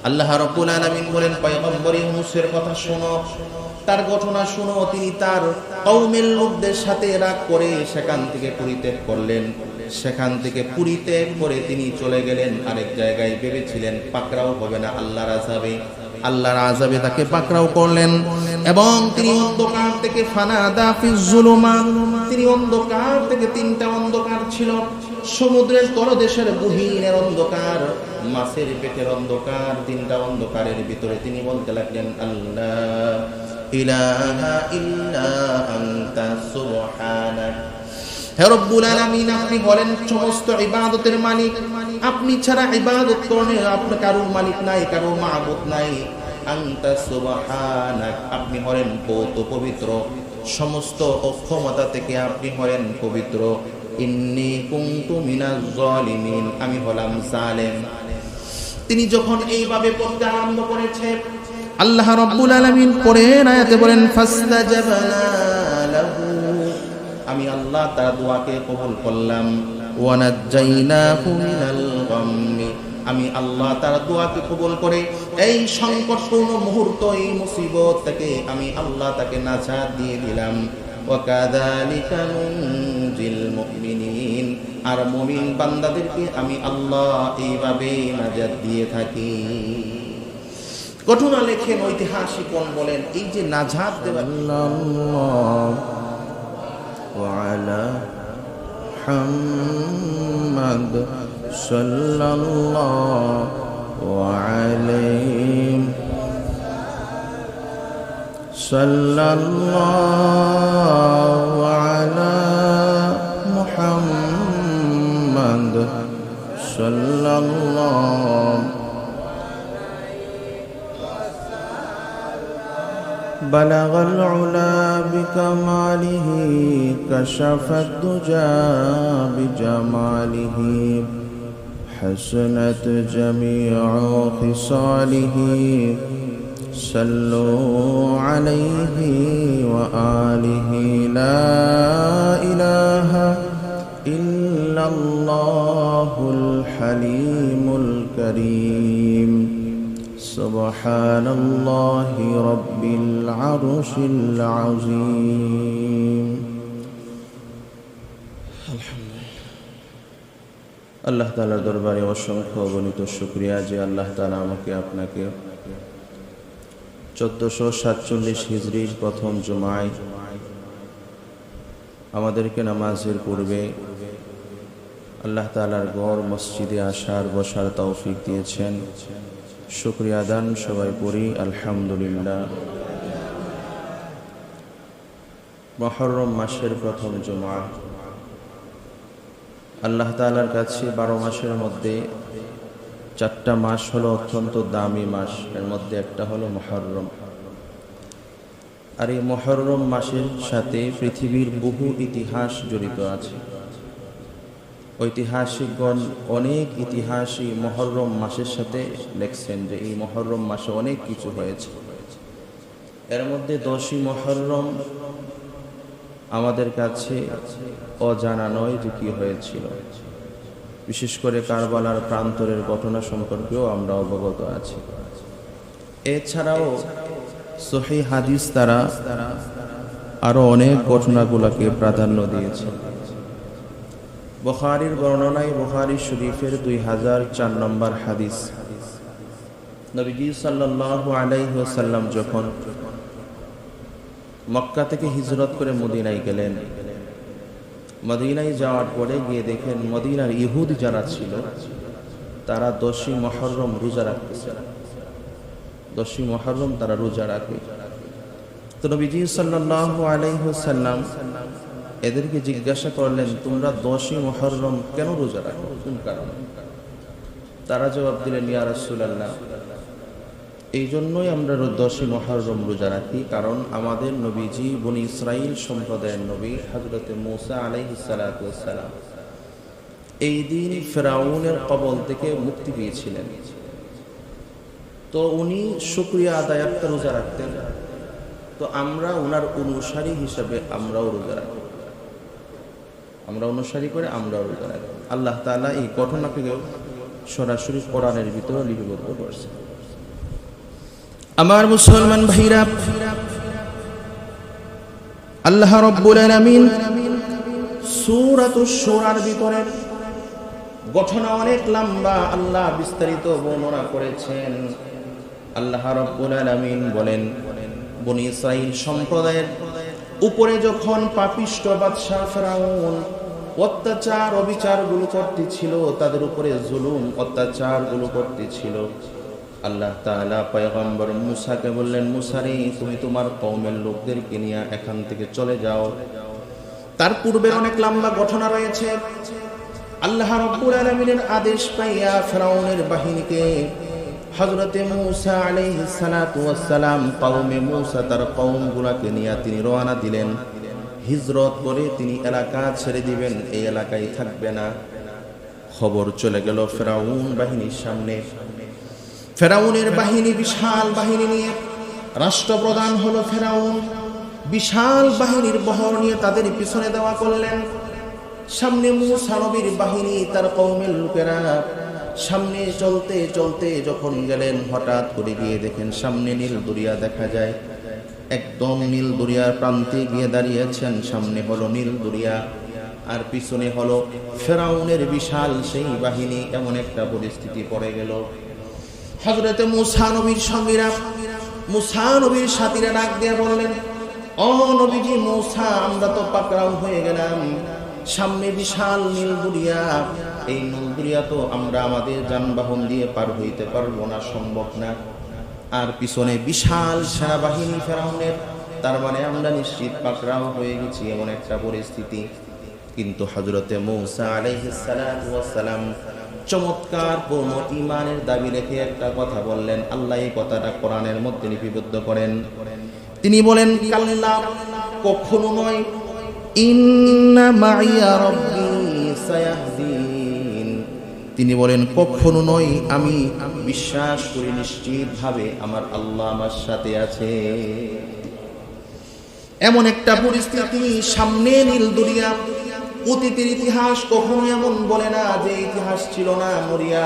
আল্লাহ রাব্বুল আলামিন বলেন, পয়গম্বর ইউনূসের কথা শোনো, তার ঘটনা শোনো। তিনি তার কওমের লোকদের সাথে রাগ করে সেখান থেকে পরিত্যাগ করলেন। সেখান থেকে পরিত্যাগ করে তিনি চলে গেলেন আরেক জায়গায়। ভেবেছিলেন পাকড়াও হবে না আল্লাহর আযাবে তাকে পাকড়াও করলেন। এবং তিনি অন্ধকার থেকে ফানাদা ফিজ যুলুমাত, তিনি অন্ধকার থেকে, তিনটা অন্ধকার ছিল, সমুদ্রের তলদেশের গহীনের অন্ধকার, মাছের পেটের অন্ধকার, তিনটা অন্ধকারের ভিতরে তিনি বলতে লাগলেন, আল্লাহ ইলাহা ইল্লা আনতা সুবহানাক। হে রব্বুল আলামিন, আপনি বলেন সমস্ত ইবাদতের মালিক, আপনি ছাড়া ইবাদত করার আপনার কারো মালিক নাই, কারো মাবুদ নাই। আনতা সুবহানাক, আপনি হলেন বহুত পবিত্র, সমস্ত অক্ষমতা থেকে আপনি হলেন পবিত্র। ইন্নী কুনতু মিনাজ জালিমিন, আমি হলাম জালেম। তিনি যখন এইভাবে পড়তে আরম্ভ করেছে, আল্লাহ রাব্বুল আলামিন পরের আয়াতে বলেন, ফাস্তাজাবনা লাহু, আমি আল্লাহ তার দোয়াকে কবুল করলাম। ওয়া নাজ্জাইনাহু মিনাল গাম্মি, আমি আল্লাহ তার দোয়াকে কবুল করে এই সংকটপূর্ণ মুহূর্ত, এই মুসিবত থেকে আমি আল্লাহ তাকে নাজাত দিয়ে দিলাম। ওয়া কাযালিকা নুনজিল মুমিনিন, আর মুমিন বান্দাদেরকে আমি আল্লাহ এইভাবে নাজাত দিয়ে থাকি। ঘটনা লেখেন ঐতিহাসিকগণ বলেন, এই যে নাজাত দেওয়া, وعلى محمد صلى الله عليه صلى الله على محمد صلى الله بلغ العلا بكماله كشف الدجى بجماله حسنت جميع خصاله صلوا عليه وآله لا إله إلا الله الحليم الكريم سبحان الله رب العرش العظيم আল্লাহ তাআলার দরবারে অসংখ্য অগণিত শুকরিয়া যে আল্লাহ তাআলা আমাকে আপনাকে 1447 হিজরির প্রথম জুমায় আমাদেরকে নামাজের পূর্বে আল্লাহ তাআলার ঘর মসজিদে আসার বসার তৌফিক দিয়েছেন। শুকরিয়া দান সবাই পড়ি আলহামদুলিল্লাহ। মুহররম মাসের প্রথম জুমা, আল্লাহ তাআলার কাছে 12 মাসের মধ্যে 4টা মাস হলো অত্যন্ত দামি মাস, এর মধ্যে একটা হলো মুহররম। আর এই মুহররম মাসের সাথে পৃথিবীর বহু ইতিহাস জড়িত আছে। ঐতিহাসিকগণ অনেক ইতিহাসই মুহররম মাসের সাথে লেখছেন যে এই মুহররম মাসে অনেক কিছু হয়েছে। এর মধ্যে 10ই মুহররম আমাদের কাছে অজানা নয় যে কি হয়েছিল। বিশেষ করে কারবালার প্রান্তরের ঘটনা সম্পর্কেও আমরা অবগত আছি। এছাড়াও সহিহ হাদিস দ্বারা আরো অনেক ঘটনাগুলোকে প্রাধান্য দিয়েছে। বুখারীর বর্ণনায়, বুখারী শরীফের 2004 নম্বর হাদিস, নবীজি সাল্লাল্লাহু আলাইহি ওয়াসাল্লাম যখন মক্কা থেকে হিজরত করে মদিনায় গেলেন, মদিনায় যাওয়ার পরে গিয়ে দেখেন মদিনার ইহুদি যারা ছিল তারা 10ই মুহররম রোজা রাখতেছে। 10ই মুহররম তারা রোজা রাখে। তো নবীজি সাল্লাল্লাহু আলাইহি ওয়াসাল্লাম এদেরকে জিজ্ঞাসা করলেন, তোমরা 10ই মুহররম কেন রোজা রাখো, কোন কারণে? তারা জবাব দিলেন, ইয়া রাসূলুল্লাহ, এই জন্যই আমরা 10ই মুহররম রোজা রাখি, কারণ আমাদের নবীজি বনি ইসরাইল সম্প্রদায়ের নবী হযরত মূসা আলাইহিস সালাতু ওয়াস সালাম এই দিন ফিরাউনের কবল থেকে মুক্তি পেয়েছিলেন। তো উনি শুকরিয়া আদায়ার্থে রোজা রাখতেন। তো আমরা ওনার অনুসারী হিসাবে আমরাও রোজা রাখি, আমরা অনুসারী করে আমরাও রোজা রাখি। আল্লাহ তাআলা এই ঘটনাকে সরাসরি কোরআনের ভিতরে লিপিবদ্ধ করেছেন। আমার মুসলমান ভাইরা, আল্লাহ রাব্বুল আলামিন সূরাতুশ শূরার ভিতরে ঘটনা অনেক লম্বা, আল্লাহ বিস্তারিত বর্ণনা করেছেন। আল্লাহ রাব্বুল আলামিন বলেন, বনী ইসরাইল সম্প্রদায়ের উপরে যখন পাপিষ্ঠ বাদশা ফেরাউন অত্যাচার অবিচারগুলো করতেছিল, তাদের উপরে জুলুম অত্যাচারগুলো করতেছিল, আল্লাহ তাআলা পয়গম্বর মুসাকে বললেন, মুসা রে, তুমি তোমার কওমের লোকদেরকে নিয়ে এখান থেকে চলে যাও। তার পূর্বে অনেক লম্বা ঘটনা রয়েছে। আল্লাহ রাব্বুল আলামিনের আদেশ পাইয়া ফেরাউনের বাহিনীকে হযরতে মূসা আলাইহিস সালাতু ওয়াস সালাম কওমে মূসা তার কওমগুলোকে নিয়ে তিনি রওনা দিলেন। হিজরত করে তিনি এলাকা ছেড়ে দিবেন, এই এলাকায় থাকবে না। খবর চলে গেল ফেরাউন বাহিনীর সামনে। ফেরাউনের বাহিনী বিশাল বাহিনী নিয়ে, রাষ্ট্রপ্রধান হলো ফেরাউন, বিশাল বাহিনীর বহর নিয়ে তাদের পিছনে দেওয়া করলেন। সামনে মূসা নবীর বাহিনী, তার কওমের লোকেরা সামনে চলতে চলতে যখন গেলেন, হঠাৎ করে গিয়ে দেখেন সামনে নীল দরিয়া দেখা যায়। একদম নীল দরিয়ার প্রান্তে গিয়ে দাঁড়িয়েছেন। সামনে হলো নীল দরিয়া আর পিছনে হলো ফেরাউনের বিশাল সেই বাহিনী। এমন একটা পরিস্থিতি পড়ে গেল। হযরতে মূসা নবীর সঙ্গীরা, মূসা নবীর সাথীরা ডাক দিয়ে বললেন, ও নবীজি মূসা, আমরা তো পাকড়াও হয়ে গেলাম। সামনে বিশাল নীল দরিয়া, এই নীল দরিয়া তো আমরা আমাদের যানবাহন দিয়ে পার হইতে পারবো না, সম্ভব না। আর পিছনে বিশাল সেনাবাহিনী ফেরাউনের, তার মানে আমরা নিশ্চিত পাকড়াও হয়ে গেছি, এমন একটা পরিস্থিতি। কিন্তু হযরতে মূসা আলাইহিস সালাতু ওয়াস সালাম চমৎকার পূর্ণ ঈমানের দাবি রেখে একটা কথা বললেন। আল্লাহ এই কথাটা কোরআনের মধ্যে লিপিবদ্ধ করেন। তিনি বলেন, কাল্লা, কখনো নয়, ইন্না মাইয়া রাব্বী সায়াহদিন। তিনি বলেন, কখনো নয়, আমি বিশ্বাস করি নিশ্চিতভাবে আমার আল্লাহ আমার সাথে আছে। এমন একটা পরিস্থিতি, সামনে নীল দরিয়া। অতীতের ইতিহাস কখনো এমন বলে না যে ইতিহাস ছিল না, মরিয়া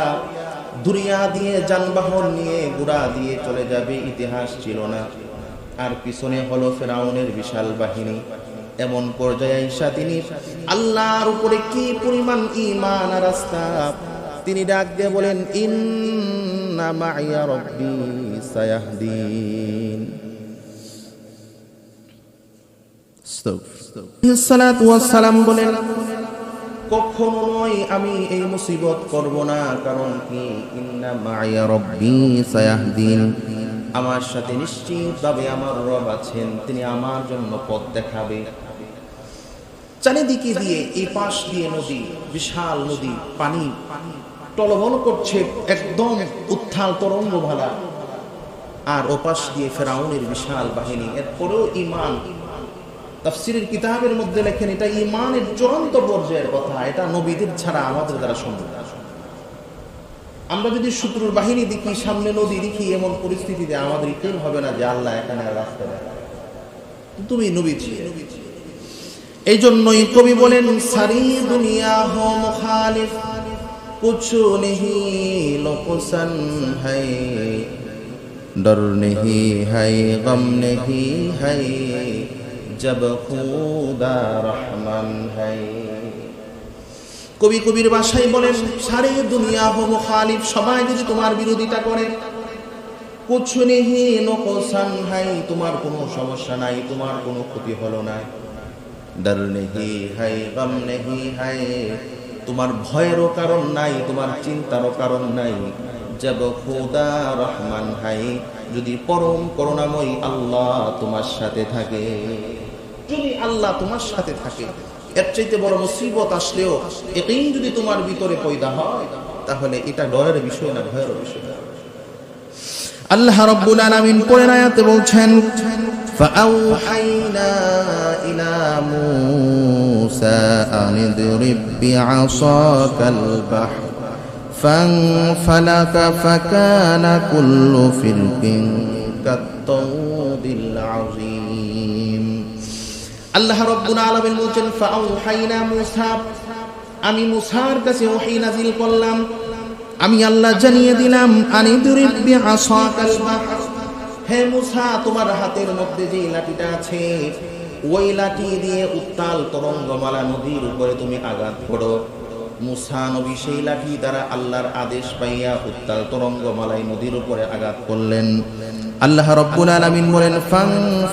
দুনিয়া দিয়ে যানবাহন নিয়ে ঘোড়া দিয়ে চলে যাবে, ইতিহাস ছিল না। আর পিছনে হলো ফেরাউনের বিশাল বাহিনী। এমন পর্যায়ে আইসা তিনি আল্লাহর উপরে কি পরিমাণ ঈমান আর আস্থা, তিনি ডাক দিয়ে বলেন, ইন্না মাইয়া রাব্বী সায়াহদিন। সালাতু ওয়াস সালাম বলেন, কখনো নয়, আমি এই মুসিবত করব না। কারণ কি, ইন্না মাইয়া রাব্বী সায়াহদিন, আমার সাথে নিশ্চিতভাবে আমার রব আছেন, তিনি আমার জন্য পথ দেখাবে। চারিদিকে দিয়ে এই পাশ দিয়ে নদী, বিশাল নদী, পানি টলমল করছে, একদম উত্থাল তরঙ্গ ভালা। আর ওপাশ দিয়ে ফেরাউনের বিশাল বাহিনী। এরপরেও ঈমান, তাফসীরের কিতাবের মধ্যে লেখেন, এটা ঈমানের চূড়ান্ত পর্যায়ের কথা। এটা নবীদের ছাড়া আমাদের দ্বারা সম্ভব না। আমরা যদি শত্রুর বাহিনী দেখি, সামনে নদী দেখি, এমন পরিস্থিতিতে আমাদের ইতেল হবে না যে আল্লাহ এখানে রাস্তা দেখা, তুমি নবী ছিলে। এই জন্যই কবি বলেন, সারি দুনিয়া হো মুখালিফ, কুছ নেহি লোকসান হাই, ডর নেহি হাই, গম নেহি হাই, জব খুদা রহমান হাই। কবি কবির ভাষায় বলেন, সারে দুনিয়া হো মুখালিফ, সবাই যদি তোমার বিরোধিতা করে, কুছ নেহি নোকসান হাই, তোমার কোনো সমস্যা নাই, তোমার কোনো ক্ষতি হলো না। ডর নেহি হাই, গম নেহি হাই, তোমার ভয়েরও কারণ নাই, তোমার চিন্তারও কারণ নাই। জব খুদা রহমান হাই, যদি পরম করুণাময়ী আল্লাহ তোমার সাথে থাকে, যদি আল্লাহ তোমার সাথে থাকে, এর চাইতে বড় মুসিবত আসলেও ইয়াকিন যদি তোমার ভিতরে পয়দা হয়, তাহলে এটা ডরের বিষয় না, ভয়ের বিষয়। আল্লাহ রাব্বুল আলামিন কোরআন আয়াতে বলছেন, ফাআউহাইনা ইলা মূসা আন ইদরিব বিআসাকাল বাহর ফানফালাকা ফাকানা কুল্লু ফিরকিন কাত-তাউদিল আযীম। আল্লাহ রাব্বুল আলামিন বলেন, ফাআউহাইনা মূসা, আমি মূসার কাছে ওহী নাযিল করলাম, আমি আল্লাহ জানিয়ে দিলাম, আনিদরিব বিআসাকাল বাহর, হে মুসা, তোমার হাতের মধ্যে যে লাঠিটা আছে ওই লাঠি দিয়ে উত্তাল তরঙ্গমালা নদীর উপরে তুমি আঘাত করো। মুসা নবী সেই লাঠি দ্বারা আল্লাহর আদেশ পাইয়া উত্তাল তরঙ্গমালাই নদীর উপরে আঘাত করলেন। আল্লাহ রাব্বুল আলামিন বলেন,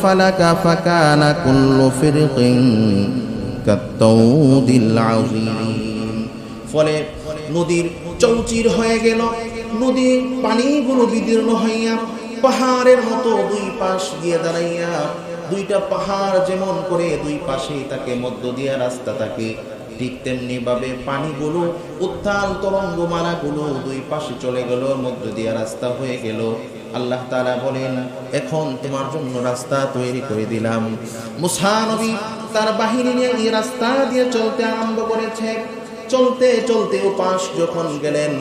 ফালাকা ফাকানা কুল্লু ফিরকিন কাত্তাউদিল আযীম। ফলে নদীর চৌচির হয়ে গেল, নদীর পানিগুলো বিদীর্ণ হইয়া পাহাড়ের মতো দুই পাশ গিয়ে দাঁড়াইয়া, দুইটা পাহাড় যেমন করে দুই পাশেই তাকে মধ্য দিয়া রাস্তা থাকে, ঠিক তেমনি ভাবে পানিগুলো উত্তাল তরঙ্গমালাগুলো দুই পাশে চলে গেল, মধ্য দিয়া রাস্তা হয়ে গেল। আল্লাহ তাআলা বলেন, এখন তোমার জন্য রাস্তা তৈরি করে দিলাম। মুসা নবী তার বাহিনী নিয়ে এই রাস্তা দিয়ে চলতে আরম্ভ করেছে। চলতে চলতে ওপাশ যখন গেলেন,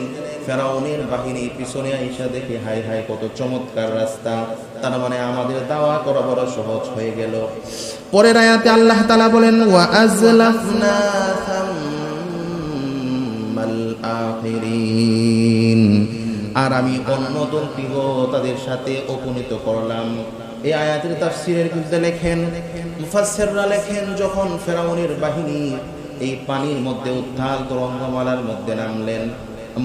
ফেরাউনের বাহিনী পিছনে আইসা দেখে, হায় হায় কত চমৎকার রাস্তা, তার মানে আমাদের দাওয়া করা বড় সহজ হয়ে গেল। পরের আয়াতে আল্লাহ তাআলা বলেন, ওয়া আজলাফনা থাম্মাল আখিরিন, আর আমি অন্য দলটিও তাদের সাথে উপনীত করলাম। এই আয়াতের তাফসীরের মধ্যে লেখেন, মুফাসসিররা লেখেন, যখন ফেরাউনের বাহিনী এই পানির মধ্যে উত্তাল তরঙ্গমালার মধ্যে নামলেন,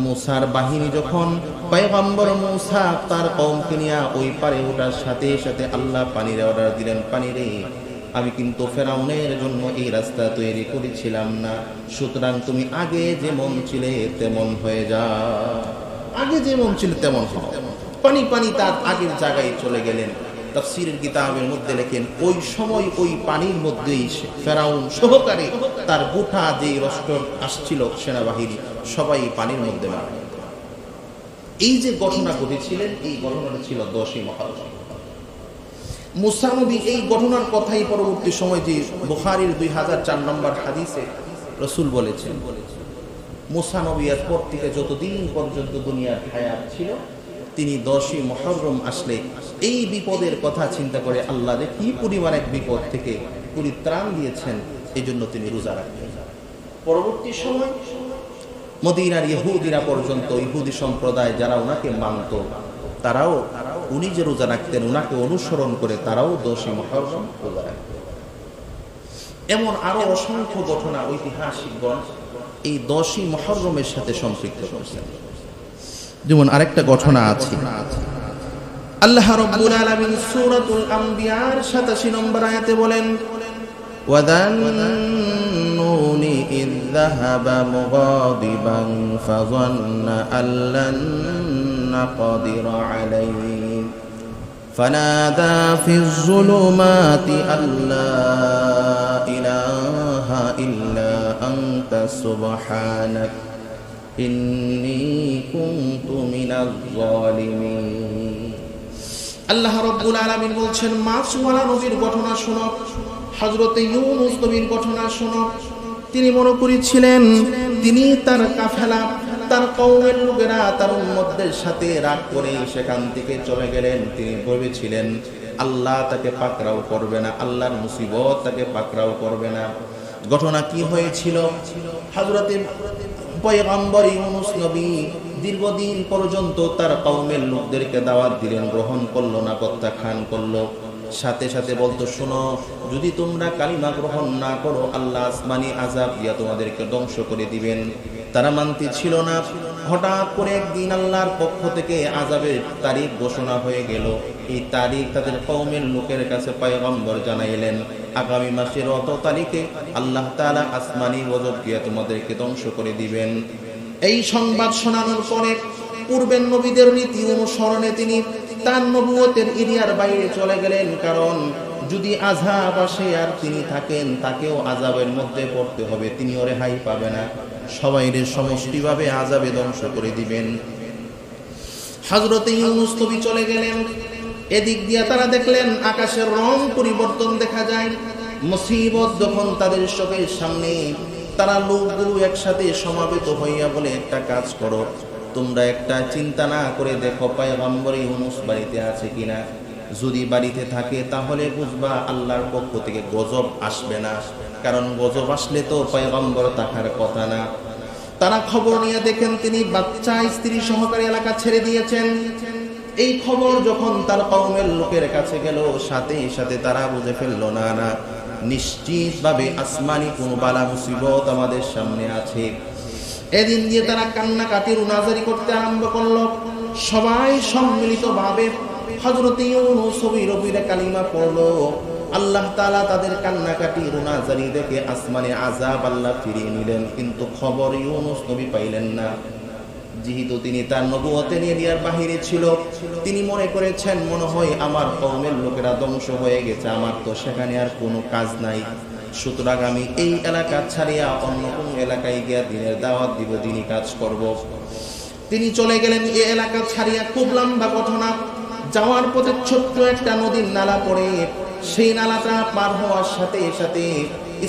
মুসার বাহিনী যখন পয়গম্বর মুসা তার কওমকে নিয়ে ওই পারে ওঠার সাথে সাথে আল্লাহ পানির অর্ডার দিলেন, পানিরে আমি কিন্তু ফেরাউনের জন্য এই রাস্তা তৈরি করেছিলাম না, সুতরাং তুমি আগে যেমন ছিলে তেমন হয়ে যাও, আগে যেমন ছিল তেমন হও। পানি পানি তার আগের জায়গায় চলে গেলেন। তাফসীরের কিতাবের মধ্যে লেখেন, ওই সময় ওই পানির মধ্যেই ফেরাউন সহকারে তার গোটা যে রাষ্ট্র আসছিল সেনাবাহিনী সবাই পানির মধ্যে মারা গেল। এই যে ঘটনা ঘটেছিলেন, এই ঘটনাটা ছিল 10ই মুহররম। মুসা নবী এই ঘটনার কথাই পরবর্তী সময় যে বুখারীর 2004 নম্বর হাদিসে রাসূল বলেছেন, মুসা নবী এর পর থেকে যতদিন পর্যন্ত দুনিয়ার হায়াত ছিল, তিনি 10ই মুহররম আসলে এই বিপদের কথা চিন্তা করে আল্লাহ যে কি পরিমাণ এক বিপদ থেকে পরিত্রাণ দিয়েছেন, এই জন্য তিনি রোজা রাখতেন। পরবর্তী সময় মদিনার ইহুদিরা পর্যন্ত, ইহুদি সম্প্রদায় যারা ওনাকে মানত, তারাও উনি যে রোজা রাখতেন ওনাকে অনুসরণ করে তারাও 10ই মুহররম রোজা রাখতেন। এমন আরো অসংখ্য ঘটনা ঐতিহাসিকগণ এই 10ই মুহররমের সাথে সম্পৃক্ত করেছেন। যেমন আরেকটা ঘটনা আছে, আল্লাহ রাব্বুল আলামিন সূরাতুল আম্বিয়ার 87 নম্বর আয়াতে বলেন, ওয়াদান্নুনি ইয যাহাবা মুগাদিবান ফাযান্না আল্লান নাকদিরা আলাইহি ফানাদা ফিয যুলুমাতি আল্লা ইলাহা ইল্লা আনতা সুবহানাক ইন্নী কুনতু মিনাজ জালিমিন। আল্লাহ রাব্বুল আলামিন বলছেন, মাছওয়ালা নবীর ঘটনা শোনো, হযরতে ইউনূস নবীর ঘটনা শোনো। তিনি মনে করেছিলেন তিনি তার কাফেলা, তার কওমের লোকেরা তার উম্মতদের সাথে রাগ করে সেখান থেকে চলে গেলেন। তিনি ভেবেছিলেন আল্লাহ তাকে পাকড়াও করবে না, আল্লাহর মুসিবত তাকে পাকড়াও করবে না। ঘটনা কি হয়েছিল, হযরতে পয়গম্বর ইউনূস নবী দীর্ঘদিন পর্যন্ত তার কওমের লোকদেরকে দাওয়াত দিলেন, গ্রহণ করলো না, প্রত্যাখ্যান করলো। সাথে সাথে বলতো, শোনো, যদি তোমরা কালিমা গ্রহণ না করো আল্লাহ আসমানি আযাব দিয়া তোমাদেরকে ধ্বংস করে দিবেন। তারা মানতে ছিল না। হঠাৎ করে একদিন আল্লাহর পক্ষ থেকে আযাবের তারিখ ঘোষণা হয়ে গেল। এই তারিখ তাদের কওমের লোকের কাছে পয়গম্বর জানাইলেন, আগামী মাসের অত তারিখে আল্লাহ তাআলা আসমানি গজব দিয়া তোমাদেরকে ধ্বংস করে দিবেন। এই সংবাদ শোনানোর পরে পূর্বের নবীদের রীতি অনুসরণে তিনি তার নবুয়তের এরিয়ার বাইরে চলে গেলেন, কারণ যদি আযাব আসে আর তিনি থাকেন তাকেও আযাবের মধ্যে পড়তে হবে, তিনিও রেহাই পাবে না, সবাইরে সমষ্টিভাবে আযাবে ধ্বংস করে দিবেন। হযরত ইউনূস নবী চলে গেলেন। এদিক দিয়ে তারা দেখলেন আকাশের রং পরিবর্তন দেখা যায়। মুসিবত যখন তাদের চোখের সামনে, তারা লোকগুলো একসাথে সমাবেত হইয়া বলে, একটা কাজ করো, তোমরা একটা চিন্তা না করে দেখো পয়গম্বর ইউনূস বাড়িতে আছে কিনা। যদি বাড়িতে থাকে তাহলে বুঝবা আল্লাহর পক্ষ থেকে গজব আসবে না, কারণ গজব আসলে তো পয়গম্বর থাকার কথা না। তারা খবর নিয়ে দেখেন তিনি বাচ্চা স্ত্রী সহকারে এলাকা ছেড়ে দিয়েছেন। এই খবর যখন তার কওমের লোকের কাছে গেল, সাথে সাথে তারা বুঝে ফেলল, না না, নিশ্চিতভাবে আসমানি কোনো বালা মুসিবত আমাদের সামনে আছে। এদিন দিয়ে তারা কান্নাকাটি রুনাজারি করতে আরম্ভ করলো। সবাই সম্মিলিতভাবে হযরত ইউনূস নবীর কালিমা পড়লো। আল্লাহ তাআলা তাদের কান্নাকাটি রুনাজারি দেখে আসমানে আযাব আল্লাহ ফিরিয়ে নিলেন, কিন্তু খবর ইউনূস নবী পাইলেন না। যেহেতু তিনি তার নবুয়তের এরিয়ার বাহিরে ছিল, তিনি মনে করেছেন মনে হয় আমার কওমের লোকেরা ধ্বংস হয়ে গেছে, আমার তো সেখানে আর কোনো কাজ নাই, সুতরাং আমি এই এলাকা ছাড়িয়া অন্য কোন এলাকায় গিয়া দিনের দাওয়াত দিব, দিনই কাজ করব। তিনি চলে গেলেন এই এলাকা ছাড়িয়া। খুব লম্বা ঘটনা। যাওয়ার পথে ছোট্ট একটা নদীর নালা পড়ে, সেই নালাটা পার হওয়ার সাথে সাথে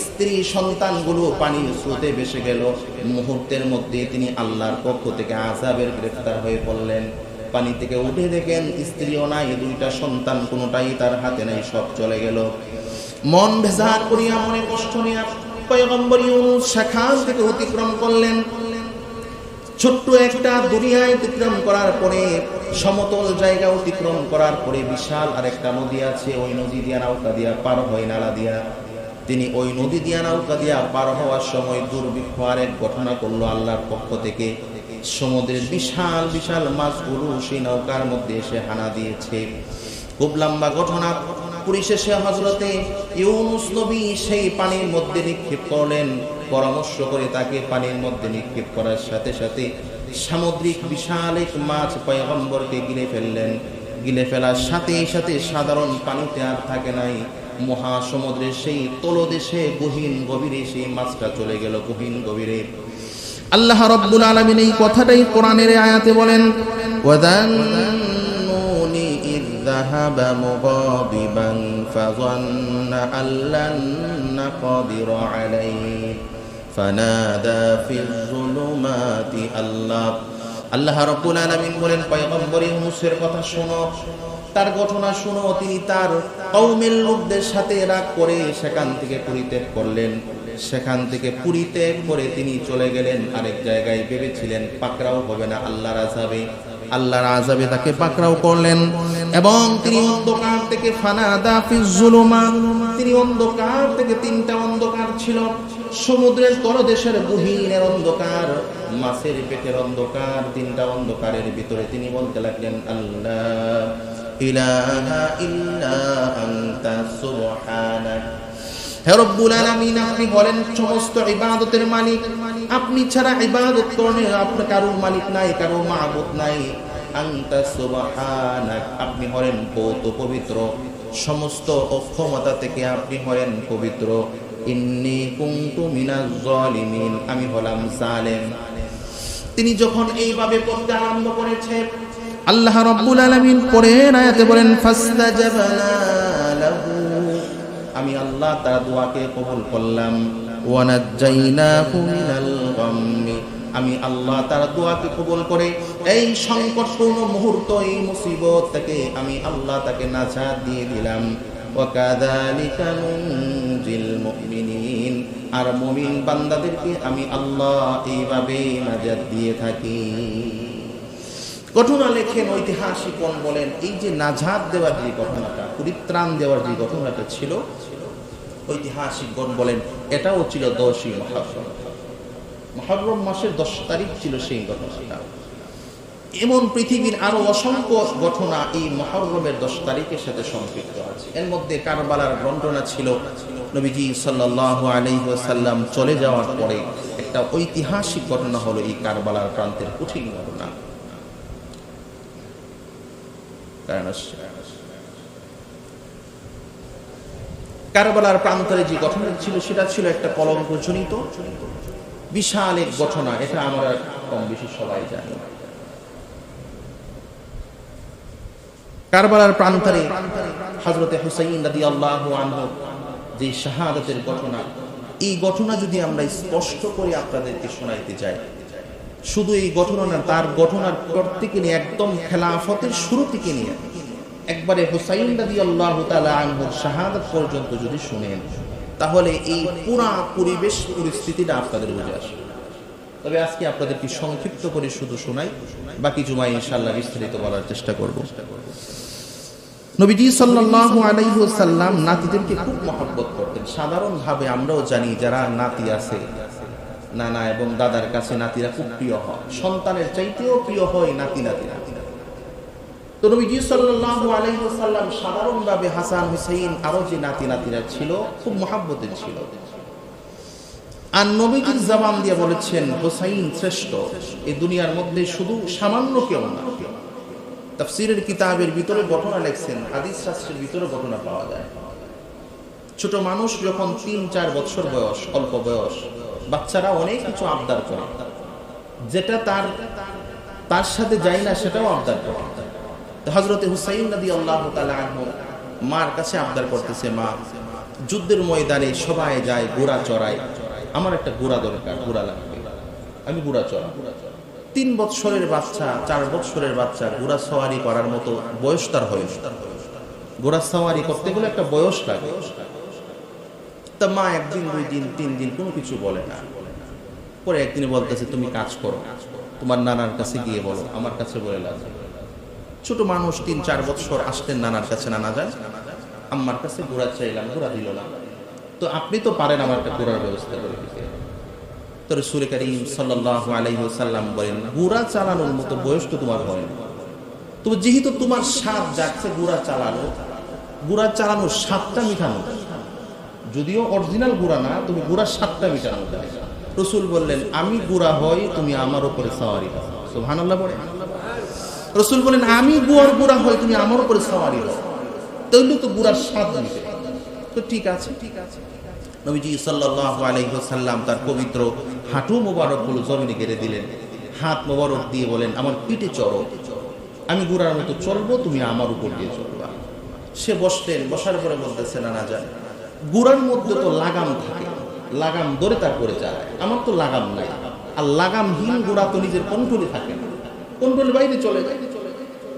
স্ত্রী সন্তানগুলো পানির স্রোতে ভেসে গেল। মুহূর্তের মধ্যে তিনি আল্লাহর পক্ষ থেকে আযাবের গ্রেফতার হয়ে পড়লেন। পানি থেকে উঠে দেখেন স্ত্রীও নাই, দুইটা সন্তান কোনোটাই তার হাতে নাই, সব চলে গেল। মন ভেজাল করিয়া, মনে কষ্ট নিয়া পয়গম্বর ইউনূস সেখান থেকে অতিক্রম করলেন। ছোট্ট একটা দরিয়ায় অতিক্রম করার পরে, সমতল জায়গা অতিক্রম করার পরে বিশাল আরেকটা নদী আছে। ওই নদী দিয়া নৌকা দিয়া পার হয়, নালা দিয়া। তিনি ওই নদী দিয়া নৌকা দিয়া পার হওয়ার সময় দুর্ভিক্ষ আরেক ঘটনা করলো আল্লাহর পক্ষ থেকে। সমুদ্রের বিশাল বিশাল মাছগুলো সেই নৌকার মধ্যে এসে হানা দিয়েছে। খুব লম্বা ঘটনা। পরিশেষে হযরতে ইউনূস নবী সেই পানির মধ্যে নিক্ষেপ করলেন। পরামর্শ করে তাকে পানির মধ্যে নিক্ষেপ করার সাথে সাথে সামুদ্রিক বিশাল এক মাছ পয়গম্বরকে গিলে ফেললেন। গিলে ফেলার সাথে সাথে সাধারণ পানিতে আর থাকে নাই, মহাসমুদ্রের সেই তলদেশে গহীন গভীরে সেই মাছটা চলে গেল, গহীন গভীরে। আল্লাহ রাব্বুল আলামিন এই কথাটাই কোরআনের আয়াতে বলেন, ওয়াযান্নুনি ইয যাহাবা মুগাদিবান ফাযান্না আল্লান নাকদিরা আলাইহি ফানাদা ফিয যুলুমাতি। আল্লাহ রাব্বুল আলামিন বলেন, পয়গম্বর ইউনূসের কথা শোনো, তার ঘটনা শোনো। তিনি তার কওমের লোকদের সাথে রাগ করে সেখান থেকে পরিত্যাগ করলেন। সেখান থেকে পরিত্যাগ করে তিনি চলে গেলেন আরেক জায়গায়। ভেবেছিলেন পাকড়াও হবে না আল্লাহর আযাবে, আল্লাহর আযাবে তাকে পাকড়াও করলেন। এবং তিনি অন্ধকার থেকে ফানাদা ফিয যুলুমাত, তিনি অন্ধকার থেকে, তিনটা অন্ধকার ছিল। সমুদ্রের তলদেশের গহীনের অন্ধকার, মাছের পেটের অন্ধকার, তিনটা অন্ধকারের ভিতরে তিনি বলতে লাগলেন, আল্লাহ ইলাহা ইল্লা আনতা সুবহানাক। হে রব্বুল আলামিন, আপনি বলেন সমস্ত ইবাদতের মালিক, আপনি ছাড়া ইবাদত করণের আপনার কারো মালিক নাই, কারো মাবুদ নাই। আনতা সুবহানাক, আপনি হলেন বহুত পবিত্র, সমস্ত অক্ষমতা থেকে আপনি হলেন পবিত্র। ইন্নী কুনতু মিনাজ জালিমিন, আমি হলাম জালেম। তিনি যখন এইভাবে পড়তে আরম্ভ করেছে, আল্লাহ রাব্বুল আলামিন পরের আয়াতে বলেন, ফাস্তাজাবনা লাহু, আমি আল্লাহ তার দোয়াকে কবুল করলাম। ওয়া নাজ্জাইনাহু মিনাল গাম্মি, আমি আল্লাহ তার দোয়াকে কবুল করে এই সংকটপূর্ণ মুহূর্ত, এই মুসিবত থেকে আমি আল্লাহ তাকে নাজাত দিয়ে দিলাম। ওয়া কাযালিকা নুনজিল মুমিনিন, আর মুমিন বান্দাদেরকে আমি আল্লাহ এইভাবে নাজাত দিয়ে থাকি। ঘটনা লেখেন ঐতিহাসিকগণ বলেন, এই যে নাজাত দেওয়ার যে ঘটনাটা, পরিত্রাণ দেওয়ার যে ঘটনাটা ছিল, ঐতিহাসিকগণ বলেন এটাও ছিল 10ই মুহররম। মুহররম মাসের 10 তারিখ ছিল সেই ঘটনাটা। এমন পৃথিবীর আরো অসংখ্য ঘটনা এই মুহররমের 10 তারিখের সাথে সম্পৃক্ত আছে। এর মধ্যে কারবালার ঘটনা ছিল। নবীজি সাল্লাল্লাহু আলাইহি ওয়াসাল্লাম চলে যাওয়ার পরে একটা ঐতিহাসিক ঘটনা হলো এই কারবালার প্রান্তের কঠিন ঘটনা। কারবালার প্রান্তরে যে ঘটনা ছিল সেটা ছিল একটা কলঙ্কজনিত বিশাল এক ঘটনা। এটা আমরা কম বেশি সবাই জানি। কারবালার প্রান্তরে হযরতে হুসাইন রাদিয়াল্লাহু আনহু যে শাহাদাতের ঘটনা, এই ঘটনা যদি আমরা স্পষ্ট করে আপনাদেরকে শোনাইতে যাই, শুধু এই ঘটনা না, তার ঘটনার প্রত্যেকে নিয়ে একদম খেলাফতের শুরু থেকে নিয়ে একবারে হুসাইন রাদিয়াল্লাহু তাআলা আনহুর শাহাদাত পর্যন্ত যদি শুনেন, তাহলে এই পুরা পরিবেশ পরিস্থিতিটা আপনাদের বুঝে আসবে। তবে আজকে আপনাদেরকে সংক্ষিপ্ত করে শুধু শোনাই, বাকি জুমায় ইনশাআল্লাহ বিস্তারিত বলার চেষ্টা করব। নবীজি সাল্লাল্লাহু আলাইহি ওয়াসাল্লাম নাতিদেরকে খুব মহব্বত করতেন। সাধারণভাবে আমরাও জানি যারা নাতি আছে, নানা এবং দাদার কাছে নাতিরা খুব প্রিয় হয়, সন্তানের চাইতেও প্রিয় হয় নাতি নাতিরা। তো নবীজি সাল্লাল্লাহু আলাইহি ওয়াসাল্লাম সাধারণভাবে হাসান হুসাইন আরো যে নাতি নাতিরা ছিল খুব মহব্বতের ছিল। আর নবীজির জবান দিয়ে বলেছেন হুসাইন শ্রেষ্ঠ, এই দুনিয়ার মধ্যে শুধু সামান্য কেউ না। তাফসীরের কিতাবের ভিতরে ঘটনা লেখছেন, হাদিস শাস্ত্রের ভিতরে ঘটনা পাওয়া যায়। ছোট মানুষ যখন 3-4 বছর বয়স, অল্প বয়স, বাচ্চারা অনেক কিছু আবদার করে, যেটা তার সাথে যায় না সেটাও আবদার করে। তো হযরতে হুসাইন রাদিয়াল্লাহু তাআলা আনহু মার কাছে আবদার করতেছে, মা, যুদ্ধের ময়দানে সবাই যায় ঘোড়া চড়ায়, আমার একটা ঘোড়া দরকার, ঘোড়া লাগবে, আমি ঘোড়া চড়াবো। 3 বছরের বাচ্চা, 4 বছরের বাচ্চা ঘোড়া সওয়ারি করার মতো বয়স তার হয় না। ঘোড়া সওয়ারি করতে গেলে একটা বয়স লাগে। তা মা 1 দিন 2 দিন 3 দিন কোনো কিছু বলে না। পরে একদিন বলতেছে, তুমি কাজ করো, তোমার নানার কাছে গিয়ে বলো, আমার কাছে বলে লাভ নেই। ছোট মানুষ 3-4 বছর আসতেন নানার কাছে, নানা যায় আম্মার কাছে ঘোড়া চাইলাম, ঘোড়া দিল না, তো আপনি তো পারেন আমার একটা ঘোড়ার ব্যবস্থা করে দিতে। তো রাসূল কারীম সাল্লাল্লাহু আলাইহি ওয়াসাল্লাম বলেন, ঘোড়া চালানোর মতো বয়স তো তোমার হয় না, তো যেহেতু তোমার স্বাদ জাগছে ঘোড়া চালানোর স্বাদটা মিটানো, যদিও অরিজিনাল ঘোড়া না, তুমি ঘোড়ার স্বাদটা মিটানো। রাসূল বললেন, আমি ঘোড়া হই, তুমি আমার উপরে সওয়ারি হও। সুবহানাল্লাহ বলে। রাসূল বলেন, আমি ঘোড়া হই, তুমি আমার উপরে সওয়ারি হও, তাহলে তো ঘোড়ার স্বাদ মিটে। তো ঠিক আছে। নবীজি সাল্লাল্লাহু আলাইহি ওয়াসাল্লাম তার পবিত্র হাঁটু মোবারকগুলো জমিনে গেড়ে দিলেন, হাত মোবারক দিয়ে বলেন, আমার পিঠে চড়ো, আমি ঘোড়ার মতো চলবো, তুমি আমার উপর দিয়ে চলবা। সে বসলেন, বসার পরে বলতেছে, নানা যান, ঘোড়ার মধ্যে তো লাগাম থাকে, লাগাম ধরে তারপরে চালায়, আমার তো লাগাম নাই, আর লাগামহীন ঘোড়া তো নিজের কন্ট্রোলে থাকে না, কন্ট্রোলের বাইরে চলে যায়।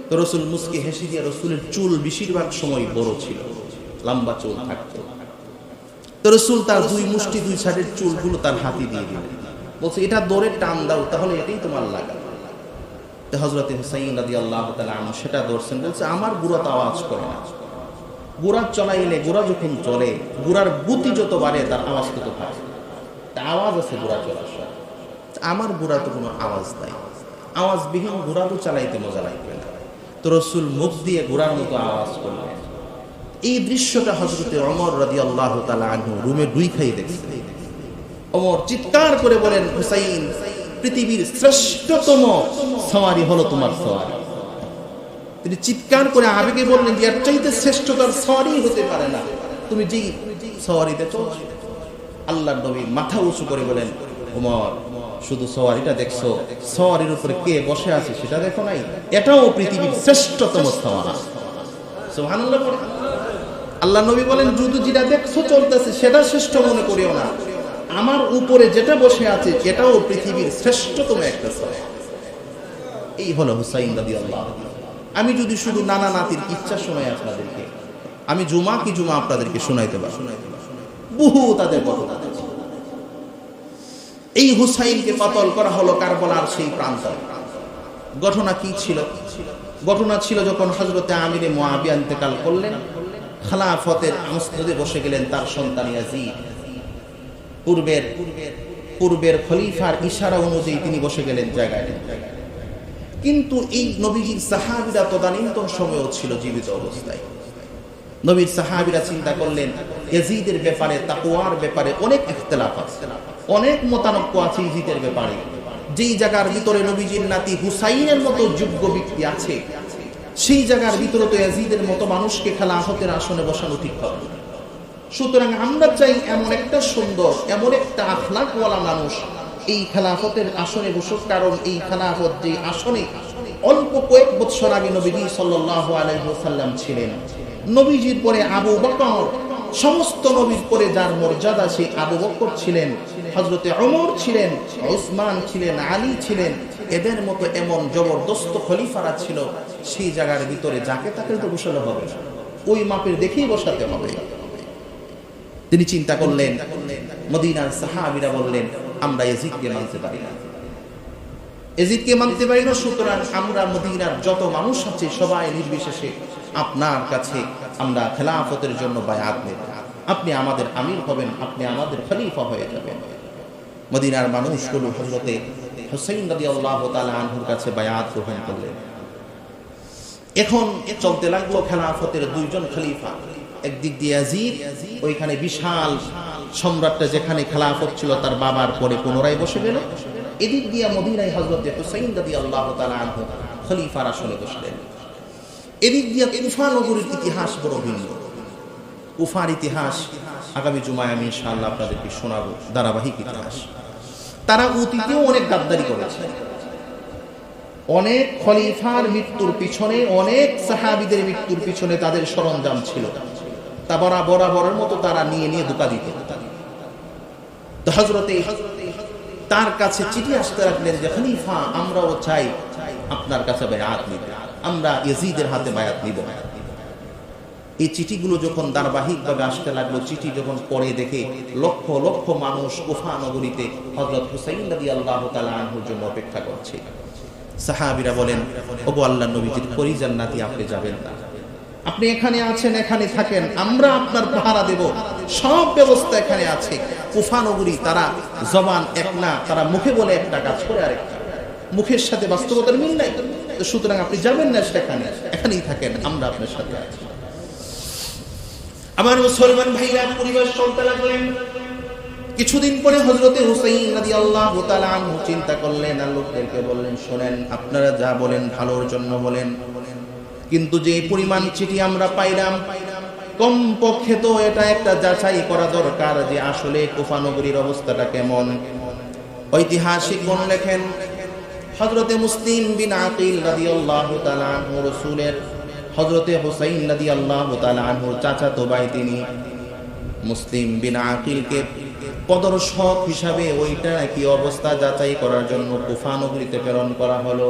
তো রাসূল মুস্কি হেসে দিয়ে, রাসূলের চুল বেশিরভাগ সময় বড় ছিল, লম্বা চুল থাকতো। তো রাসূল তার 2 মুষ্টি 2 সাইডের চুলগুলো তার হাতে দিয়ে দিলেন, বলছে, এটা ধরে টান দাও, তাহলে এটাই তোমার লাগাম। তো হযরতে হুসাইন রাদিয়াল্লাহু তাআলা আনহু সেটা ধরছেন, বলছে, আমার ঘোড়া তো আওয়াজ করে না, ঘোড়া চলাইলে, ঘোড়া যখন চলে, ঘোড়ার গতি যত বাড়ে তার আওয়াজ তত বাড়ে, আওয়াজ আছে ঘোড়া চলার সময়, আমার ঘোড়া তো কোনো আওয়াজ নাই, আওয়াজবিহীন ঘোড়া তো চালাইতে মজা লাগবে না। তো রাসূল মুখ দিয়ে ঘোড়ার মতো আওয়াজ করলেন। এই দৃশ্যটা হযরতে ওমর রাদিয়াল্লাহু তাআলা আনহু রুমে ডুই খাই দেখছেন। ওমর চিৎকার করে বলেন, হুসাইন, পৃথিবীর শ্রেষ্ঠতম সওয়ারি হলো তোমার সওয়ারি। তিনি চিৎকার করে আবেগে বললেন, যে এর চাইতে শ্রেষ্ঠতার সওয়ারি হতে পারে না, তুমি যেই সওয়ারিতে চলছো। আল্লাহর নবী মাথা উঁচু করে বলেন, ওমর, শুধু সওয়ারিটা দেখছো, সওয়ারির উপরে কে বসে আছে সেটা দেখো নাই, এটাও পৃথিবীর শ্রেষ্ঠতম সওয়ারি। সুবহানাল্লাহ। আল্লাহ নবী বলেন, যদি যেটা দেখছো চলতেছে সেটা শ্রেষ্ঠ মনে করিও না, আমার উপরে যেটা বসে আছে এটাও পৃথিবীর শ্রেষ্ঠতম একটা সওয়ারি। এই হলো হুসাইন রাদিয়াল্লাহু। আমি যদি শুধু নানা নাতির ইচ্ছা শোনাই আপনাদেরকে, আমি জুমা আপনাদেরকে শোনাইতে পারি, বহু তাদের ঘটনা। এই হুসাইনকে কতল করা হলো কারবালার সেই প্রান্তরে। ঘটনা কি ছিল? ঘটনা ছিল যখন হযরতে আমিরে মুআবিয়া ইন্তেকাল করলেন, খেলাফতের মসনদে বসে গেলেন তার সন্তান ইয়াজিদ। পূর্বের খলিফার ইশারা অনুযায়ী তিনি বসে গেলেন জায়গায়। কিন্তু এই নবীজির সাহাবীরা তদানীন্তন সময়েও ছিল জীবিত অবস্থায়। নবীর সাহাবীরা চিন্তা করলেন, ইয়াজিদের ব্যাপারে, তাকওয়ার ব্যাপারে অনেক ইখতিলাফ আছে, অনেক মতানৈক্য আছে ইয়াজিদের ব্যাপারে। যেই জায়গার ভিতরে নবীজির নাতি হুসাইনের মতো যোগ্য ব্যক্তি আছে, সেই জায়গার ভিতরে তো ইয়াজিদের মতো মানুষকে খেলাফতের আসনে বসানো ঠিক হবে না। সুতরাং আমরা চাই এমন একটা সুন্দর, এমন একটা আখলাকওয়ালা মানুষ এই খেলাফতের আসনে বসুক, কারণ এই খেলাফত যে আসনে অল্প কয়েক বছর আগে নবীজি সাল্লাল্লাহু আলাইহি ওয়াসাল্লাম ছিলেন, নবীজির পরে আবু বকর, সমস্ত নবীর পরে যার মর্যাদা সেই আবু বকর ছিলেন, হযরতে ওমর ছিলেন, উসমান ছিলেন, আলী ছিলেন, এদের মতো এমন জবরদস্ত খলিফারা ছিল। সেই জায়গার ভিতরে যাকে তাকে তো বসানো হবে না, ওই মাপের দেখেই বসাতে হবে। তিনি চিন্তা করলেন, মদিনার সাহাবীরা বললেন, আমরা ইয়াজিদকে মানতে পারি না, এজিদকে মানতে পারি না, সুতরাং আমরা মদিনার যত মানুষ আছে সবাই নির্বিশেষে আপনার কাছে আমরা খেলাফতের জন্য বায়াত নেব, আপনি আমাদের আমির হবেন, আপনি আমাদের খলিফা হয়ে যাবেন। মদিনার মানুষগুলো হযরতে হুসাইন রাদিয়াল্লাহু তাআলা আনহুর কাছে বায়াত গ্রহণ করলেন। এখন চলতে লাগলো খেলাফতের দুইজন খলিফা, একদিক দিয়ে ইয়াজিদ, ওইখানে বিশাল সম্রাটটা যেখানে খেলাফত ছিল তার বাবার পরে পুনরায় বসে গেল। এদিক দিয়ে মদিনায় হযরতে হুসাইন রাদিয়াল্লাহু তাআলা আনহু খলিফার আসনে বসলেন। এদিক দিয়ে কুফা নগরীর ইতিহাস বড় ভিন্ন। কুফার ইতিহাস আগামী জুমায় আমি ইনশাআল্লাহ আপনাদেরকে শোনাবো, ধারাবাহিক ইতিহাস। তারা অতীতেও অনেক গাদ্দারি করেছে, অনেক খলিফার মৃত্যুর পিছনে, অনেক সাহাবীদের মৃত্যুর পিছনে তাদের সরঞ্জাম ছিল, তা বরাবরের মতো তারা নিয়ে নিয়ে ধোঁকা দিত। তো হযরতে তার কাছে চিঠি আসতে রাখলেন যে খলিফা, আমরাও চাই আপনার কাছে বায়াত নিতে, আমরা ইয়াজিদের হাতে বায়াত নিব। এই চিঠিগুলো যখন ধারাবাহিকভাবে আসতে লাগলো, চিঠি যখন পড়ে দেখে লক্ষ লক্ষ মানুষ কুফা নগরীতে হযরত হুসাইন রাদিয়াল্লাহু তাআলা আনহুর জন্য অপেক্ষা করছে। সাহাবীরা বলেন, ওগো আল্লাহর নবীজির পরিজন নাতি, আপনি যাবেন না, আপনি এখানে আছেন, এখানে থাকেন, আমরা আপনার পাহারা দেব, সব ব্যবস্থা এখানে আছে। কুফা নগরী তারা জবান এক না, তারা মুখে বলে একটা, কাজ করে আরেকটা, মুখের সাথে বাস্তবতার মিল নাই। সুতরাং আপনি যাবেন না সেখানে, এখানেই থাকেন, আমরা আপনার সাথে আছি। আমার মুসলমান ভাইরা পরিবেশ চলতে লাগলেন। কিছুদিন পরে হযরতে হুসাইন রাদিয়াল্লাহু তাআলা আনহু চিন্তা করলেন আর লোকদেরকে বললেন, শোনেন, আপনারা যা বলেন ভালোর জন্য বলেন, কিন্তু যে পরিমাণ চিঠি আমরা পাইলাম, কমপক্ষে তো এটা একটা যাচাই করা দরকার যে আসলে কুফা নগরীর অবস্থাটা কেমন। ঐতিহাসিকগণ লেখেন, হযরতে মুসলিম বিন আকিল রাদিয়াল্লাহু তাআলা আনহু রাসূলের হযরতে হুসাইন রাদিয়াল্লাহু তাআলা আনহুর চাচাতো ভাই, তিনি মুসলিম বিন আকিলকে পদর্শক হিসাবে ওইটা কি অবস্থা যাচাই করার জন্য কুফা নগরীতে প্রেরণ করা হলো।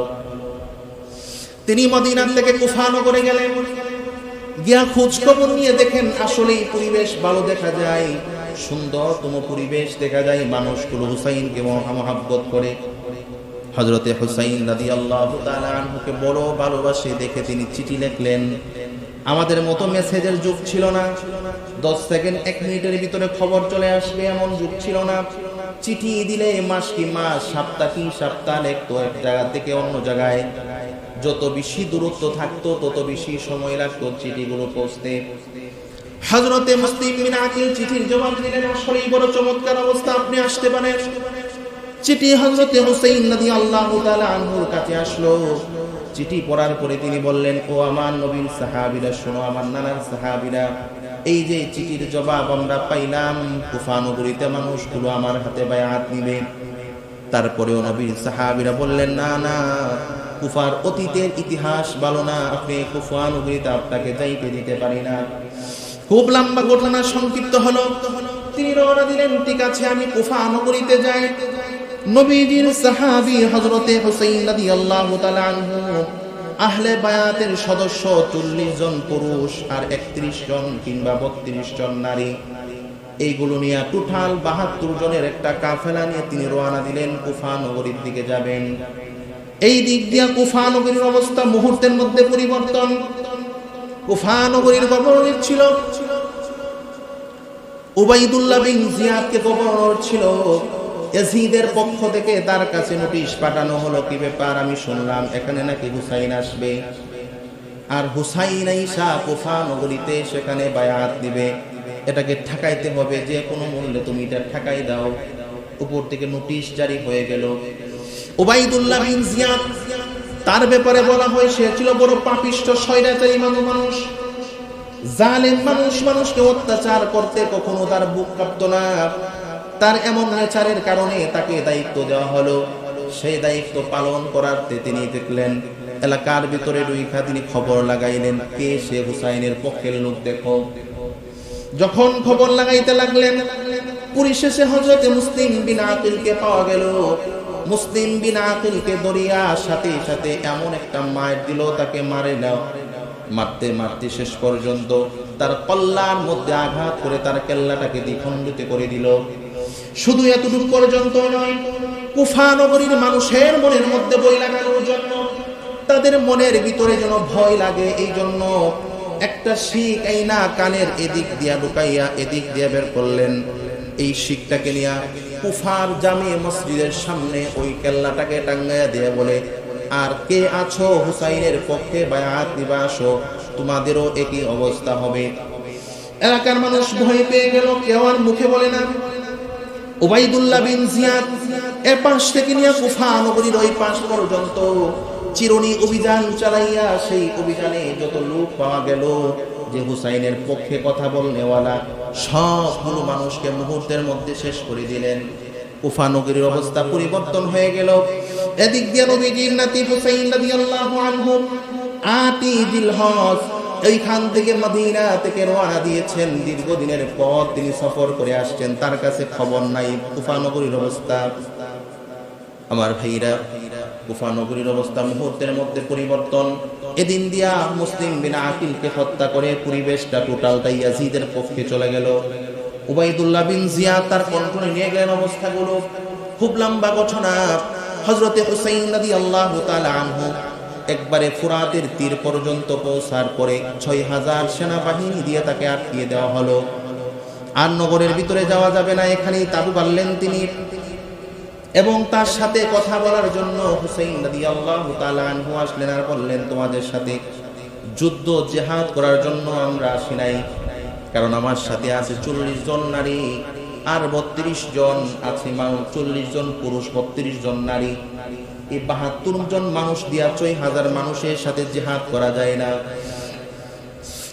তিনি মদিনা থেকে কুফা নগরে গেলেন, গিয়া খোঁজ খবর নিয়ে দেখেন আসলেই পরিবেশ ভালো দেখা যায়, সুন্দরতম পরিবেশ দেখা যায়, মানুষগুলো হুসাইনকে মহামহাব্বত করে। হযরতে হুসাইন রাদিয়াল্লাহু তাআলা আনহুকে বড় ভালোবাসে দেখে তিনি চিঠি লিখলেন। আমাদের মতো মেসেজের যুগ ছিল না, 10 সেকেন্ড 1 মিনিটের ভিতরে খবর চলে আসবে এমন যুগ ছিল না। চিঠি দিলে মাস কি মাস, সপ্তাহ কি সপ্তাহ লিখতো এক জায়গা থেকে অন্য জায়গায়। যত বেশি দূরত্ব থাকতো তত বেশি সময় লাগতো চিঠিগুলো পৌঁছতে। হযরতে মুসলিম বিন আকিল চিঠির জবাব দিলেন, আসলেই বড় চমৎকার অবস্থা, আপনি আসতে পারেন। চিঠি হযরতে হুসাইন রাদিয়াল্লাহু তাআলা আনহুর কাছে আসলো। চিঠি পড়ার পরে তিনি বললেন, ও আমার নবীর সাহাবীরা, শোনো, আমার নানার সাহাবীরা, এই যে চিঠির জবাব আমরা পাইলাম, কুফা নগরীতে মানুষগুলো আমার হাতে বায়াত নিবে। তারপরেও নবীর সাহাবীরা বললেন, না না, কুফার অতীতের ইতিহাস ভালো না, আপনি কুফা নগরীতে আপনাকে যাইতে দিতে পারি না। খুব লম্বা ঘটনা সংক্ষিপ্ত হলো। তিনি রওনা দিলেন, ঠিক আছে আমি কুফা নগরীতে যাই। নবীজির সাহাবী হযরতে হুসাইন রাদিয়াল্লাহু তাআলা আনহু, আহলে বায়াতের সদস্য 40 জন পুরুষ আর 31 জন কিংবা 32 জন নারী, এইগুলো নিয়ে টোটাল 72 জনের একটা কাফেলা নিয়ে তিনি রওনা দিলেন, কুফা নগরীর দিকে যাবেন। এই দিক দিয়ে কুফা নগরীর অবস্থা মুহূর্তের মধ্যে পরিবর্তন। কুফা নগরীর গভর্নর ছিল উবাইদুল্লাহ বিন জিয়াদকে গভর্নর ছিল। ইয়াজিদের পক্ষ থেকে তার কাছে নোটিশ পাঠানো হলো, কি ব্যাপার, আমি শুনলাম এখানে নাকি হুসাইন আসবে, আর হুসাইন আইসা কুফা নগরীতে সেখানে বায়াত দিবে, এটাকে ঠেকাইতে হবে, যে কোনো মূল্যে তুমি এটা ঠেকাই দাও। উপর থেকে নোটিশ জারি হয়ে গেল। উবাইদুল্লাহ বিন জিয়াদ, তার ব্যাপারে বলা হয় সে ছিল বড় পাপিষ্ঠ স্বৈরাচারী মানুষ, জালেম মানুষ, মানুষকে অত্যাচার করতে কখনো তার বুক কাঁপতো না। তার এমন নেচারের কারণে তাকে দায়িত্ব দেওয়া হলো। সেই দায়িত্ব পালন করাতে তিনি দেখলেন এলাকার ভিতরে ঢুইকা তিনি খবর লাগাইলেন, কে সে হুসাইনের পক্ষের লোক দেখো। যখন খবর লাগাইতে লাগলেন, পরিশেষে হযরতে মুসলিম বিন আকিলকে পাওয়া গেল। মুসলিম বিন আকিলকে দরিয়া সাথে সাথে এমন একটা মার দিল, তাকে মারে নাও, মারতে মারতে শেষ পর্যন্ত তার কল্লার মধ্যে আঘাত করে তার কেল্লাটাকে দ্বিখণ্ডিত করে দিল। শুধু এতটুকু পর্যন্ত নয়, কুফা নগরীর মানুষের মনের মধ্যে বই লাগানোর জন্য, তাদের মনের ভিতরে যেন ভয় লাগে, এই জন্য একটা শিক আইনা কানের এদিক দিয়া ঢুকাইয়া এদিক দিয়া বের করলেন। এই শিকটাকে নিয়ে কুফার জামে মসজিদের সামনে ওই কেল্লাটাকে টাঙ্গাইয়া দিয়ে বলে, আর কে আছো হুসাইনের পক্ষে বায়াত নিবা আসো, তোমাদেরও একই অবস্থা হবে। এলাকার মানুষ ভয় পেয়ে গেল, কেউ আর মুখে বলে না। উবাইদুল্লাহ বিন জিয়াদ এ পাশ থেকে নিয়ে কুফা নগরীর ওই পাশ পর্যন্ত চিরুনি অভিযান চালাইয়া সেই অভিযানে যত লোক পাওয়া গেল যে হুসাইনের পক্ষে কথা বলনেওয়ালা, সবগুলো মানুষকে মুহূর্তের মধ্যে শেষ করে দিলেন। কুফা নগরীর অবস্থা পরিবর্তন হয়ে গেল। এদিক দিয়ে নবীজির নাতি হুসাইন রাদিয়াল্লাহু আনহু 8ই জিলহজ এইখান থেকে মদিনা থেকে রওনা দিয়েছেন। দীর্ঘদিনের পর তিনি সফর করে আসছেন, তার কাছে খবর নাই কুফা নগরীর অবস্থা। আমার ভাইরা, কুফা নগরীর অবস্থা মুহূর্তের মধ্যে পরিবর্তন। এদিন দিয়া মুসলিম বিন আকিলকে হত্যা করে পরিবেশটা টোটালটাই ইয়াজিদের পক্ষে চলে গেল। উবাইদুল্লাহ বিন জিয়াদ তার কন্ট্রোলে নিয়ে গেলেন অবস্থাগুলো। খুব লম্বা ঘটনা। হযরতে হুসাইন রাদিয়াল্লাহু তাআলা আনহু একবারে ফুরাতের তীর পর্যন্ত পৌঁছার পরে 6000 সেনাবাহিনী দিয়ে তাকে আটকিয়ে দেওয়া হলো। আর নগরের ভিতরে যাওয়া যাবে না, এখানেই তাবু বাঁধলেন তিনি। এবং তার সাথে কথা বলার জন্য হুসাইন রাদিয়াল্লাহু তাআলা আনহু আসলেন আর বললেন, তোমাদের সাথে যুদ্ধ জিহাদ করার জন্য আমরা আসি নাই, কারণ আমার সাথে আছে 40 জন নারী আর 32 জন আছে মানুষ, 40 জন পুরুষ 32 জন নারী। এই 72 জন মানুষ দিয়া 6000 মানুষের সাথে জিহাদ করা যায় না।